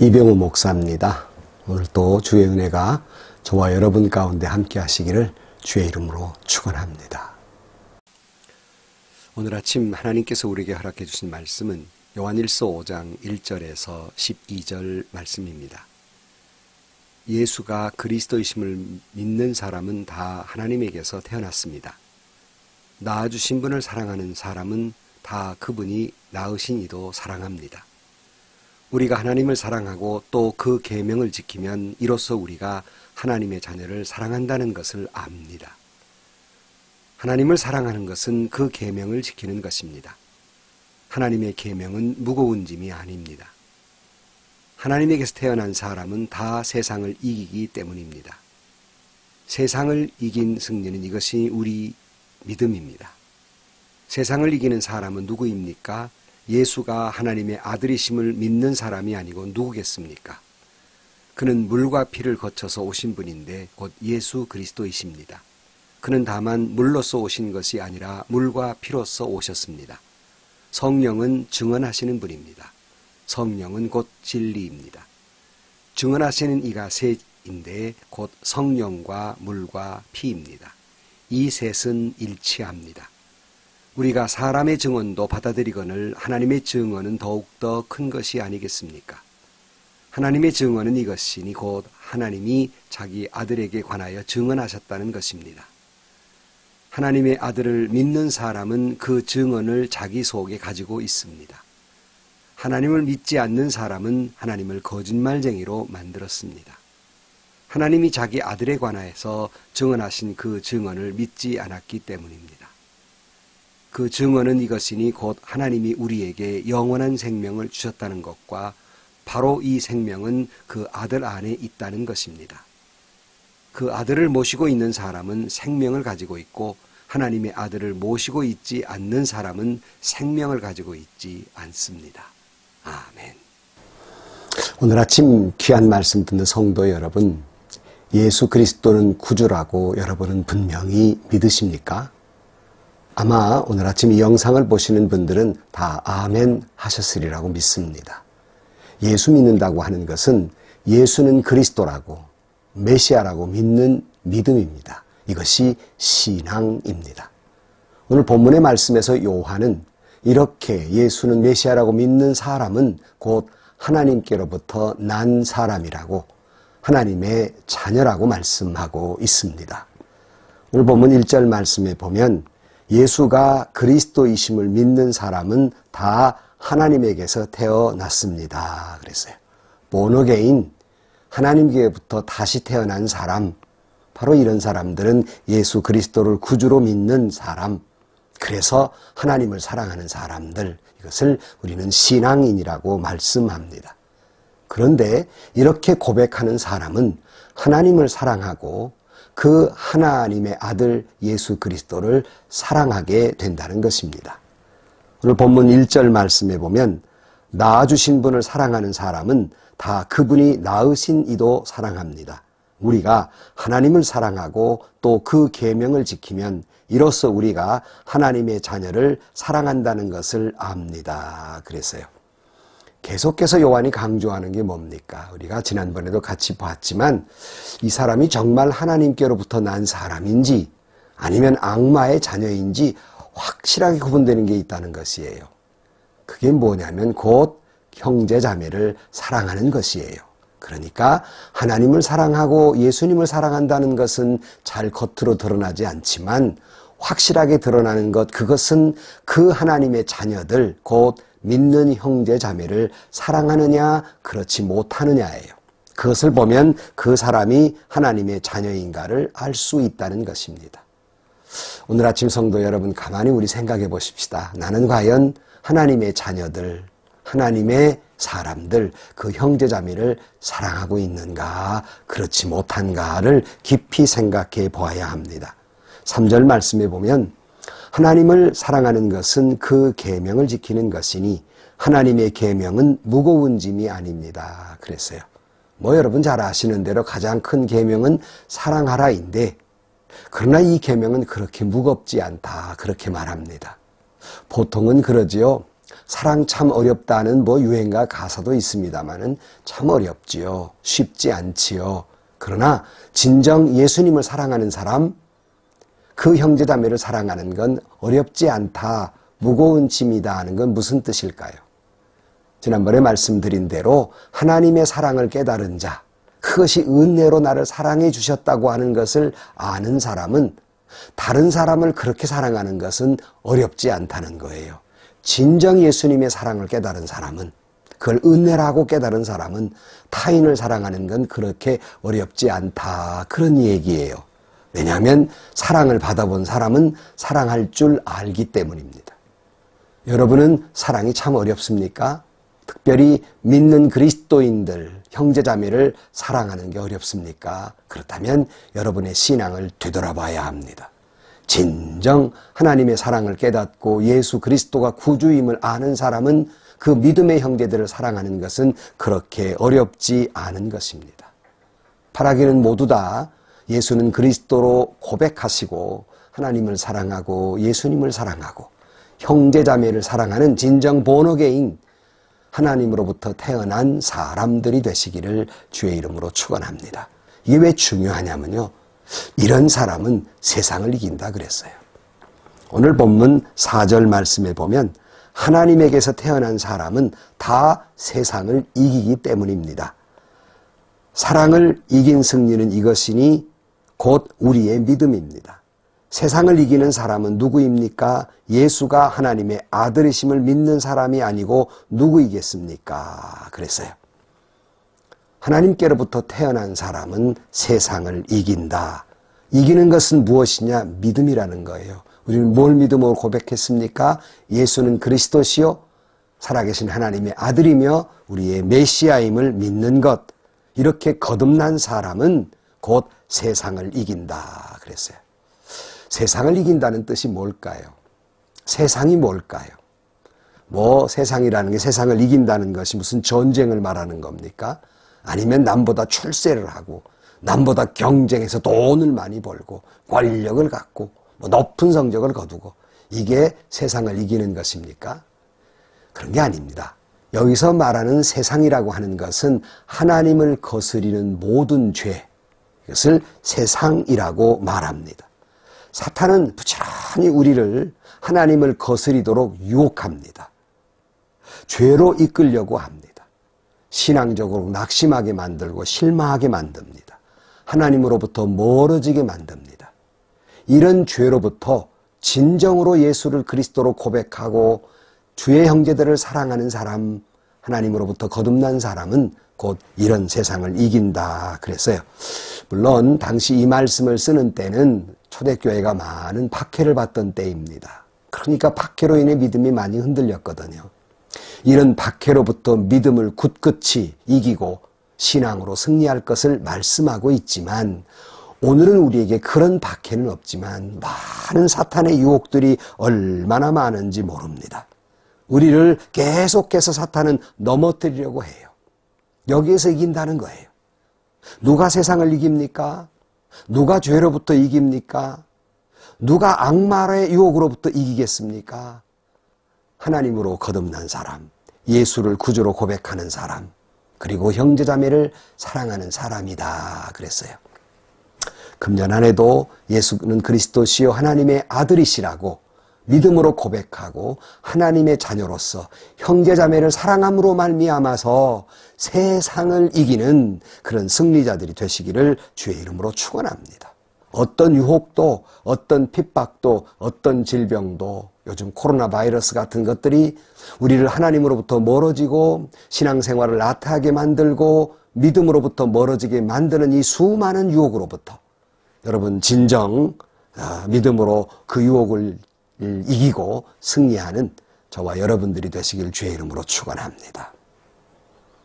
이병우 목사입니다. 오늘 또 주의 은혜가 저와 여러분 가운데 함께 하시기를 주의 이름으로 축원합니다. 오늘 아침 하나님께서 우리에게 허락해 주신 말씀은 요한일서 5장 1절에서 12절 말씀입니다. 예수가 그리스도이심을 믿는 사람은 다 하나님에게서 태어났습니다. 낳아주신 분을 사랑하는 사람은 다 그분이 낳으신 이도 사랑합니다. 우리가 하나님을 사랑하고 또 그 계명을 지키면 이로써 우리가 하나님의 자녀를 사랑한다는 것을 압니다. 하나님을 사랑하는 것은 그 계명을 지키는 것입니다. 하나님의 계명은 무거운 짐이 아닙니다. 하나님에게서 태어난 사람은 다 세상을 이기기 때문입니다. 세상을 이긴 승리는 이것이 우리 믿음입니다. 세상을 이기는 사람은 누구입니까? 예수가 하나님의 아들이심을 믿는 사람이 아니고 누구겠습니까? 그는 물과 피를 거쳐서 오신 분인데 곧 예수 그리스도이십니다. 그는 다만 물로서 오신 것이 아니라 물과 피로서 오셨습니다. 성령은 증언하시는 분입니다. 성령은 곧 진리입니다. 증언하시는 이가 셋인데 곧 성령과 물과 피입니다. 이 셋은 일치합니다. 우리가 사람의 증언도 받아들이거늘 하나님의 증언은 더욱더 큰 것이 아니겠습니까? 하나님의 증언은 이것이니 곧 하나님이 자기 아들에게 관하여 증언하셨다는 것입니다. 하나님의 아들을 믿는 사람은 그 증언을 자기 속에 가지고 있습니다. 하나님을 믿지 않는 사람은 하나님을 거짓말쟁이로 만들었습니다. 하나님이 자기 아들에 관하여서 증언하신 그 증언을 믿지 않았기 때문입니다. 그 증언은 이것이니 곧 하나님이 우리에게 영원한 생명을 주셨다는 것과 바로 이 생명은 그 아들 안에 있다는 것입니다. 그 아들을 모시고 있는 사람은 생명을 가지고 있고 하나님의 아들을 모시고 있지 않는 사람은 생명을 가지고 있지 않습니다. 아멘. 오늘 아침 귀한 말씀 듣는 성도 여러분, 예수 그리스도는 구주라고 여러분은 분명히 믿으십니까? 아마 오늘 아침 이 영상을 보시는 분들은 다 아멘 하셨으리라고 믿습니다. 예수 믿는다고 하는 것은 예수는 그리스도라고 메시아라고 믿는 믿음입니다. 이것이 신앙입니다. 오늘 본문의 말씀에서 요한은 이렇게 예수는 메시아라고 믿는 사람은 곧 하나님께로부터 난 사람이라고 하나님의 자녀라고 말씀하고 있습니다. 오늘 본문 1절 말씀에 보면 예수가 그리스도이심을 믿는 사람은 다 하나님에게서 태어났습니다. 그랬어요. 본어게인 하나님께부터 다시 태어난 사람, 바로 이런 사람들은 예수 그리스도를 구주로 믿는 사람, 그래서 하나님을 사랑하는 사람들, 이것을 우리는 신앙인이라고 말씀합니다. 그런데 이렇게 고백하는 사람은 하나님을 사랑하고 그 하나님의 아들 예수 그리스도를 사랑하게 된다는 것입니다. 오늘 본문 1절 말씀에 보면 낳아주신 분을 사랑하는 사람은 다 그분이 낳으신 이도 사랑합니다. 우리가 하나님을 사랑하고 또 그 계명을 지키면 이로써 우리가 하나님의 자녀를 사랑한다는 것을 압니다. 그랬어요. 계속해서 요한이 강조하는 게 뭡니까? 우리가 지난번에도 같이 봤지만 이 사람이 정말 하나님께로부터 난 사람인지 아니면 악마의 자녀인지 확실하게 구분되는 게 있다는 것이에요. 그게 뭐냐면 곧 형제자매를 사랑하는 것이에요. 그러니까 하나님을 사랑하고 예수님을 사랑한다는 것은 잘 겉으로 드러나지 않지만 확실하게 드러나는 것, 그것은 그 하나님의 자녀들, 곧 믿는 형제자매를 사랑하느냐 그렇지 못하느냐예요. 그것을 보면 그 사람이 하나님의 자녀인가를 알 수 있다는 것입니다. 오늘 아침 성도 여러분, 가만히 우리 생각해 보십시다. 나는 과연 하나님의 자녀들, 하나님의 사람들, 그 형제자매를 사랑하고 있는가 그렇지 못한가를 깊이 생각해 보아야 합니다. 3절 말씀에 보면 하나님을 사랑하는 것은 그 계명을 지키는 것이니 하나님의 계명은 무거운 짐이 아닙니다. 그랬어요. 여러분 잘 아시는 대로 가장 큰 계명은 사랑하라인데 그러나 이 계명은 그렇게 무겁지 않다 그렇게 말합니다. 보통은 그러지요. 사랑 참 어렵다는 유행가 가사도 있습니다만은 참 어렵지요. 쉽지 않지요. 그러나 진정 예수님을 사랑하는 사람, 그 형제자매를 사랑하는 건 어렵지 않다, 무거운 짐이다 하는 건 무슨 뜻일까요? 지난번에 말씀드린 대로 하나님의 사랑을 깨달은 자, 그것이 은혜로 나를 사랑해 주셨다고 하는 것을 아는 사람은 다른 사람을 그렇게 사랑하는 것은 어렵지 않다는 거예요. 진정 예수님의 사랑을 깨달은 사람은, 그걸 은혜라고 깨달은 사람은 타인을 사랑하는 건 그렇게 어렵지 않다, 그런 얘기예요. 왜냐하면 사랑을 받아본 사람은 사랑할 줄 알기 때문입니다. 여러분은 사랑이 참 어렵습니까? 특별히 믿는 그리스도인들, 형제자매를 사랑하는 게 어렵습니까? 그렇다면 여러분의 신앙을 되돌아봐야 합니다. 진정 하나님의 사랑을 깨닫고 예수 그리스도가 구주임을 아는 사람은 그 믿음의 형제들을 사랑하는 것은 그렇게 어렵지 않은 것입니다. 바라기는 모두 다 예수는 그리스도로 고백하시고 하나님을 사랑하고 예수님을 사랑하고 형제자매를 사랑하는 진정 본어게인 하나님으로부터 태어난 사람들이 되시기를 주의 이름으로 축원합니다. 이게 왜 중요하냐면요, 이런 사람은 세상을 이긴다 그랬어요. 오늘 본문 4절 말씀에 보면 하나님에게서 태어난 사람은 다 세상을 이기기 때문입니다. 사랑을 이긴 승리는 이것이니 곧 우리의 믿음입니다. 세상을 이기는 사람은 누구입니까? 예수가 하나님의 아들이심을 믿는 사람이 아니고 누구이겠습니까? 그랬어요. 하나님께로부터 태어난 사람은 세상을 이긴다. 이기는 것은 무엇이냐? 믿음이라는 거예요. 우리는 뭘 믿음으로 고백했습니까? 예수는 그리스도시요 살아계신 하나님의 아들이며 우리의 메시아임을 믿는 것. 이렇게 거듭난 사람은 곧 세상을 이긴다 그랬어요. 세상을 이긴다는 뜻이 뭘까요? 세상이 뭘까요? 세상이라는 게 세상을 이긴다는 것이 무슨 전쟁을 말하는 겁니까? 아니면 남보다 출세를 하고 남보다 경쟁해서 돈을 많이 벌고 권력을 갖고 높은 성적을 거두고 이게 세상을 이기는 것입니까? 그런 게 아닙니다. 여기서 말하는 세상이라고 하는 것은 하나님을 거스리는 모든 죄, 이것을 세상이라고 말합니다. 사탄은 부지런히 우리를 하나님을 거스리도록 유혹합니다. 죄로 이끌려고 합니다. 신앙적으로 낙심하게 만들고 실망하게 만듭니다. 하나님으로부터 멀어지게 만듭니다. 이런 죄로부터 진정으로 예수를 그리스도로 고백하고 주의 형제들을 사랑하는 사람, 하나님으로부터 거듭난 사람은 곧 이런 세상을 이긴다 그랬어요. 물론 당시 이 말씀을 쓰는 때는 초대교회가 많은 박해를 받던 때입니다. 그러니까 박해로 인해 믿음이 많이 흔들렸거든요. 이런 박해로부터 믿음을 굳굳이 이기고 신앙으로 승리할 것을 말씀하고 있지만 오늘은 우리에게 그런 박해는 없지만 많은 사탄의 유혹들이 얼마나 많은지 모릅니다. 우리를 계속해서 사탄은 넘어뜨리려고 해요. 여기에서 이긴다는 거예요. 누가 세상을 이깁니까? 누가 죄로부터 이깁니까? 누가 악마의 유혹으로부터 이기겠습니까? 하나님으로 거듭난 사람, 예수를 구주로 고백하는 사람, 그리고 형제자매를 사랑하는 사람이다 그랬어요. 금년 안에도 예수는 그리스도시요 하나님의 아들이시라고 믿음으로 고백하고 하나님의 자녀로서 형제자매를 사랑함으로 말미암아서 세상을 이기는 그런 승리자들이 되시기를 주의 이름으로 축원합니다. 어떤 유혹도 어떤 핍박도 어떤 질병도 요즘 코로나 바이러스 같은 것들이 우리를 하나님으로부터 멀어지고 신앙생활을 나태하게 만들고 믿음으로부터 멀어지게 만드는 이 수많은 유혹으로부터 여러분 진정 믿음으로 그 유혹을 이기고 승리하는 저와 여러분들이 되시길 주의 이름으로 축원합니다.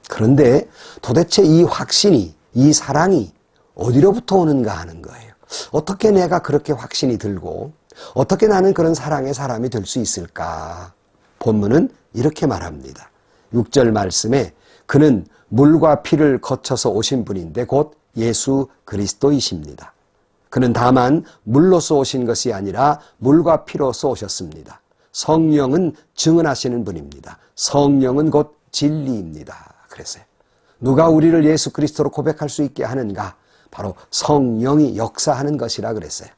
그런데 도대체 이 확신이, 이 사랑이 어디로부터 오는가 하는 거예요. 어떻게 내가 그렇게 확신이 들고 어떻게 나는 그런 사랑의 사람이 될 수 있을까? 본문은 이렇게 말합니다. 6절 말씀에 그는 물과 피를 거쳐서 오신 분인데 곧 예수 그리스도이십니다. 그는 다만 물로서 오신 것이 아니라 물과 피로서 오셨습니다. 성령은 증언하시는 분입니다. 성령은 곧 진리입니다. 그랬어요. 누가 우리를 예수 그리스도로 고백할 수 있게 하는가? 바로 성령이 역사하는 것이라 그랬어요.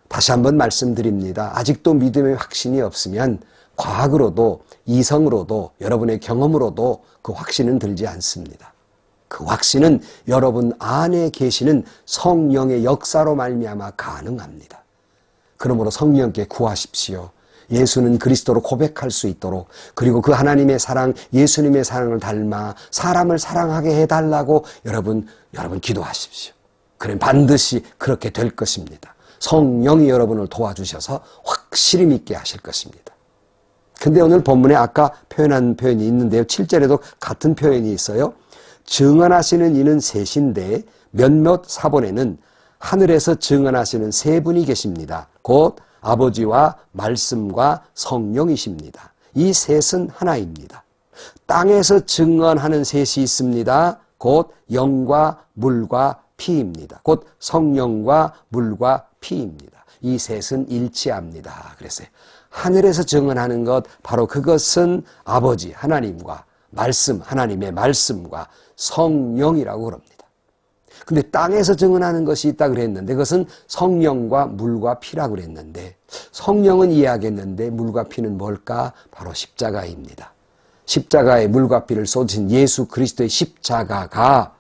다시 한번 말씀드립니다. 아직도 믿음의 확신이 없으면 과학으로도 이성으로도 여러분의 경험으로도 그 확신은 들지 않습니다. 그 확신은 여러분 안에 계시는 성령의 역사로 말미암아 가능합니다. 그러므로 성령께 구하십시오. 예수는 그리스도로 고백할 수 있도록, 그리고 그 하나님의 사랑, 예수님의 사랑을 닮아 사람을 사랑하게 해달라고 여러분 기도하십시오. 그럼 반드시 그렇게 될 것입니다. 성령이 여러분을 도와주셔서 확실히 믿게 하실 것입니다. 근데 오늘 본문에 아까 표현한 표현이 있는데요. 7절에도 같은 표현이 있어요. 증언하시는 이는 셋인데 몇몇 사본에는 하늘에서 증언하시는 세 분이 계십니다. 곧 아버지와 말씀과 성령이십니다. 이 셋은 하나입니다. 땅에서 증언하는 셋이 있습니다. 곧 영과 물과 피입니다. 곧 성령과 물과 피입니다. 이 셋은 일치합니다. 그랬어요. 하늘에서 증언하는 것, 바로 그것은 아버지 하나님과 말씀, 하나님의 말씀과 성령이라고 그럽니다. 근데 땅에서 증언하는 것이 있다 그랬는데 그것은 성령과 물과 피라고 그랬는데, 성령은 이해하겠는데 물과 피는 뭘까? 바로 십자가입니다. 십자가에 물과 피를 쏟으신 예수 그리스도의 십자가가,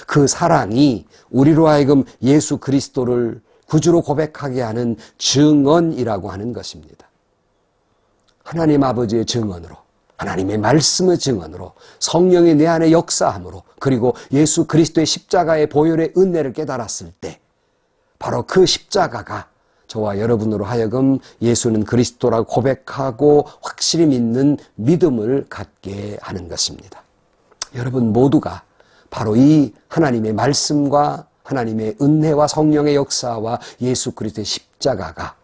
그 사랑이 우리로 하여금 예수 그리스도를 구주로 고백하게 하는 증언이라고 하는 것입니다. 하나님 아버지의 증언으로, 하나님의 말씀의 증언으로, 성령이 내 안에 역사함으로, 그리고 예수 그리스도의 십자가의 보혈의 은혜를 깨달았을 때 바로 그 십자가가 저와 여러분으로 하여금 예수는 그리스도라고 고백하고 확실히 믿는 믿음을 갖게 하는 것입니다. 여러분 모두가 바로 이 하나님의 말씀과 하나님의 은혜와 성령의 역사와 예수 그리스도의 십자가가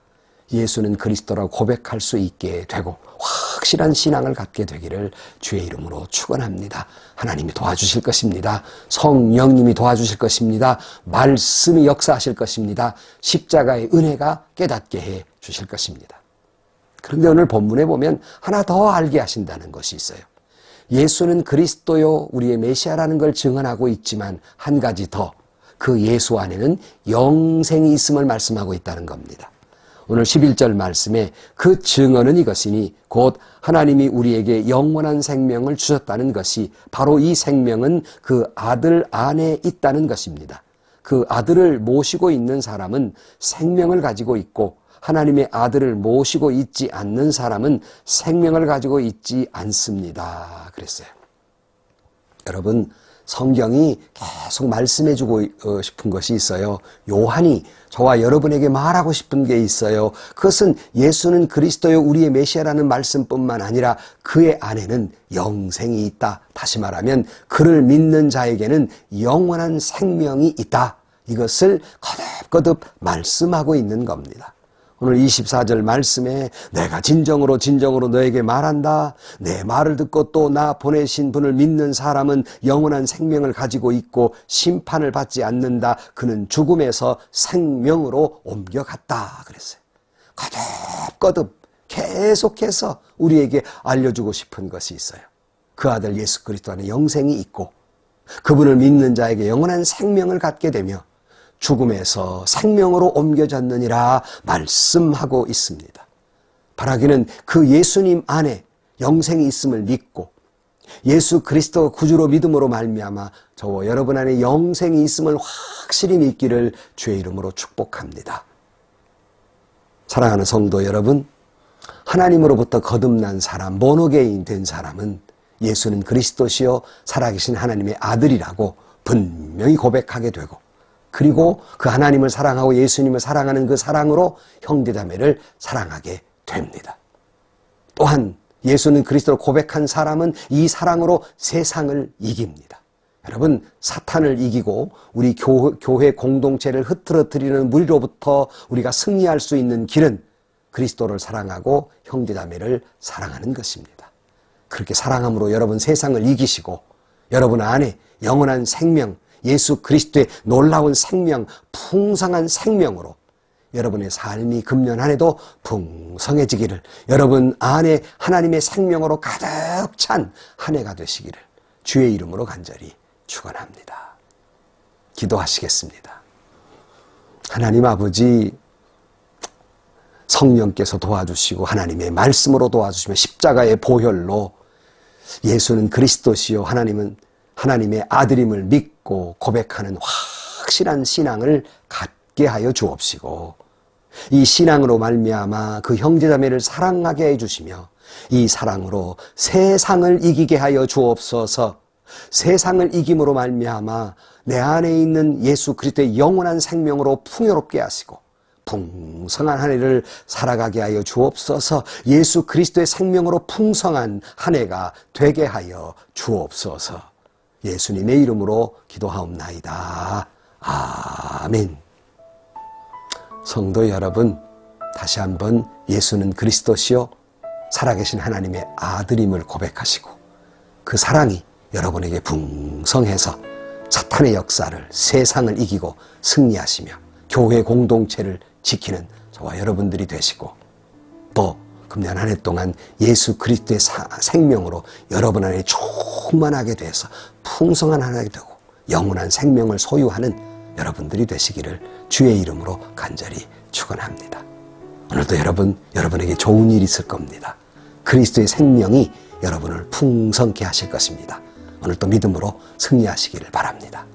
예수는 그리스도라고 고백할 수 있게 되고 확실한 신앙을 갖게 되기를 주의 이름으로 축원합니다. 하나님이 도와주실 것입니다. 성령님이 도와주실 것입니다. 말씀이 역사하실 것입니다. 십자가의 은혜가 깨닫게 해 주실 것입니다. 그런데 오늘 본문에 보면 하나 더 알게 하신다는 것이 있어요. 예수는 그리스도요 우리의 메시아라는 걸 증언하고 있지만 한 가지 더, 그 예수 안에는 영생이 있음을 말씀하고 있다는 겁니다. 오늘 11절 말씀에 그 증언은 이것이니 곧 하나님이 우리에게 영원한 생명을 주셨다는 것이, 바로 이 생명은 그 아들 안에 있다는 것입니다. 그 아들을 모시고 있는 사람은 생명을 가지고 있고, 하나님의 아들을 모시고 있지 않는 사람은 생명을 가지고 있지 않습니다. 그랬어요. 여러분, 성경이 계속 말씀해주고 싶은 것이 있어요. 요한이 저와 여러분에게 말하고 싶은 게 있어요. 그것은 예수는 그리스도요 우리의 메시아라는 말씀뿐만 아니라 그의 안에는 영생이 있다. 다시 말하면 그를 믿는 자에게는 영원한 생명이 있다. 이것을 거듭거듭 말씀하고 있는 겁니다. 오늘 24절 말씀에 내가 진정으로 너에게 말한다. 내 말을 듣고 또 나 보내신 분을 믿는 사람은 영원한 생명을 가지고 있고 심판을 받지 않는다. 그는 죽음에서 생명으로 옮겨갔다. 그랬어요. 거듭거듭 계속해서 우리에게 알려주고 싶은 것이 있어요. 그 아들 예수 그리스도 안에 영생이 있고 그분을 믿는 자에게 영원한 생명을 갖게 되며 죽음에서 생명으로 옮겨졌느니라 말씀하고 있습니다. 바라기는 그 예수님 안에 영생이 있음을 믿고 예수 그리스도 구주로 믿음으로 말미암아 저와 여러분 안에 영생이 있음을 확실히 믿기를 주의 이름으로 축복합니다. 사랑하는 성도 여러분, 하나님으로부터 거듭난 사람, 모노게인 된 사람은 예수는 그리스도시요 살아계신 하나님의 아들이라고 분명히 고백하게 되고, 그리고 그 하나님을 사랑하고 예수님을 사랑하는 그 사랑으로 형제자매를 사랑하게 됩니다. 또한 예수는 그리스도를 고백한 사람은 이 사랑으로 세상을 이깁니다. 여러분, 사탄을 이기고 우리 교회 공동체를 흐트러뜨리는 무리로부터 우리가 승리할 수 있는 길은 그리스도를 사랑하고 형제자매를 사랑하는 것입니다. 그렇게 사랑함으로 여러분 세상을 이기시고 여러분 안에 영원한 생명, 예수 그리스도의 놀라운 생명, 풍성한 생명으로 여러분의 삶이 금년 한 해도 풍성해지기를, 여러분 안에 하나님의 생명으로 가득 찬 한 해가 되시기를 주의 이름으로 간절히 축원합니다. 기도하시겠습니다. 하나님 아버지, 성령께서 도와주시고 하나님의 말씀으로 도와주시며 십자가의 보혈로 예수는 그리스도시요 하나님은 하나님의 아들임을 믿고 고백하는 확실한 신앙을 갖게 하여 주옵시고, 이 신앙으로 말미암아 그 형제자매를 사랑하게 해주시며 이 사랑으로 세상을 이기게 하여 주옵소서. 세상을 이김으로 말미암아 내 안에 있는 예수 그리스도의 영원한 생명으로 풍요롭게 하시고 풍성한 한 해를 살아가게 하여 주옵소서. 예수 그리스도의 생명으로 풍성한 한 해가 되게 하여 주옵소서. 예수님의 이름으로 기도하옵나이다. 아멘. 성도 여러분, 다시 한번 예수는 그리스도시요 살아계신 하나님의 아들임을 고백하시고 그 사랑이 여러분에게 풍성해서 사탄의 역사를, 세상을 이기고 승리하시며 교회 공동체를 지키는 저와 여러분들이 되시고, 또 금년 한 해 동안 예수 그리스도의 생명으로 여러분 안에 충만하게 돼서 풍성한 한 해가 되고 영원한 생명을 소유하는 여러분들이 되시기를 주의 이름으로 간절히 축원합니다. 오늘도 여러분에게 좋은 일이 있을 겁니다. 그리스도의 생명이 여러분을 풍성케 하실 것입니다. 오늘도 믿음으로 승리하시기를 바랍니다.